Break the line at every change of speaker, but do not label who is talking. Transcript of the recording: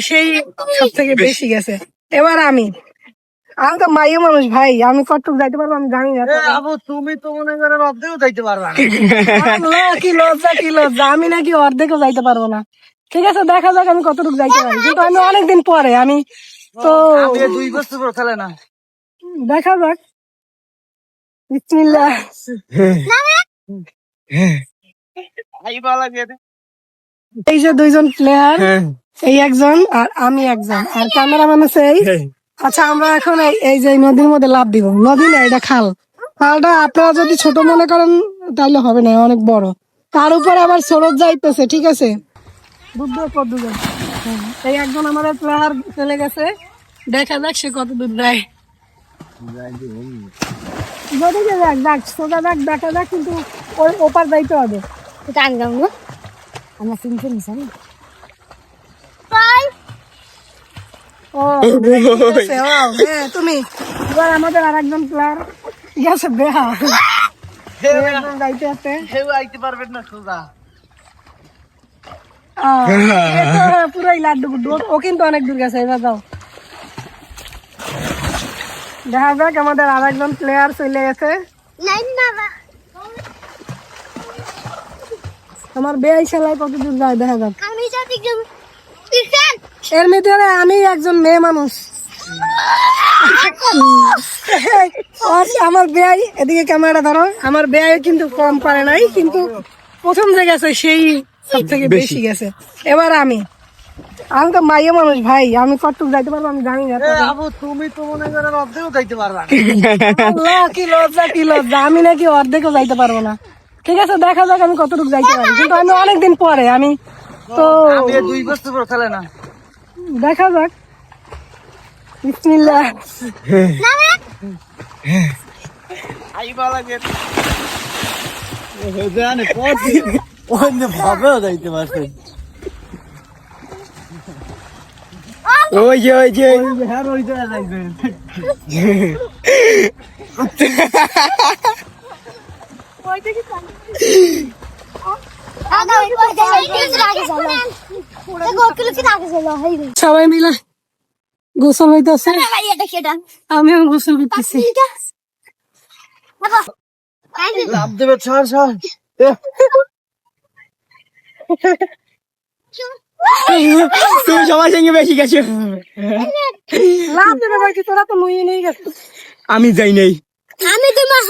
সেই সব থেকে বেশি গেছে। এবার আমি তো মাইও মানুষ ভাই, আমি কতটুকু যাইতে পারবো আমি জানি না।
তুমি তো মনে করো অর্ধেকও যাইতে পারবা না।
কি লজ্জা কি লজ্জা, আমি নাকি অর্ধেকও যাইতে পারবো না। ঠিক আছে, দেখা যাক আমি কতটুকু যাইতে পারি, কিন্তু আমি অনেকদিন পরে আমি তো
2 বছর পর খেলে না।
দেখা যাক। বিসমিল্লাহ। এই যে দুইজন প্লেয়ার, এই একজন আর আমি একজন, আর ক্যামেরাম্যান আছে এই। আচ্ছা, আমরা এখন এই যে নদীর মধ্যে লাফ দিব। নদী না, এটা খাল। খালটা আপনারা যদি ছোট মনে করেন তাহলে হবে না, অনেক বড়। তার উপরে আবার স্রোত যাইতেছে, ঠিক আছে। দুজন এই একজন আমাদের প্লেয়ার চলে গেছে, দেখা যাক সে কত দূর যায়। যদি যাক যাক সোজা যাক, দেখা যাক, কিন্তু ওই ওপার যাইতে হবে।
আমরা তিনশো নিছি
ও ঠিক আছে, হ্যাঁ তুমি এবার আমাদের আর একজন প্লেয়ার গেছে বেহা যাইতে আছে।
কেউ আইতে পারবেন না সোজা।
পুরাই লাড্ডু গুড্ডু, ও কিন্তু অনেক দূর গেছে। এবার যাও, দেখা যাক আমাদের আর একজন প্লেয়ার চলে গেছে। আমার বেয়াই খেলায় কত দূর যায় দেখা যাক। এর ভিতরে আমি একজন মেয়ে মানুষ। আমার বেয়াই, এদিকে ক্যামেরাটা ধরো, আমার বেয়াই কিন্তু কম পারে নাই, কিন্তু প্রথম যে গেছে সেই সব থেকে বেশি গেছে। এবার আমি তো মাইও মানুষ ভাই, আমি কতটুকু যাইতে পারবো আমি জানি না।
তুমি তো মনে করো অর্ধেকও যাইতে পারবা না।
কি লজ্জা কি লজ্জা, আমি নাকি অর্ধেকও যাইতে পারবো না। ঠিক আছে, দেখা যাক আমি কতটুকু যাইতে পারি, কিন্তু আমি অনেকদিন পরে আমি তো
2 বছর পর খেলে না।
দেখা যাক। বিসমিল্লাহ।
ভাবেও যাইতে পারছেন।
ওই যে
হ্যাঁ ওই জায়গায় যাইবেন।
সবাই মিলে গোসল হইতেছে, আমিও গোসল করতেছি।
লাভ দেবে ছাড়।
তুমি সবার সঙ্গে বেশি গেছো।
লাভ দেবে ভাই, তোরা তো নুয়ে নিয়ে গেছে।
আমি যাই নাই।
আমি তোমার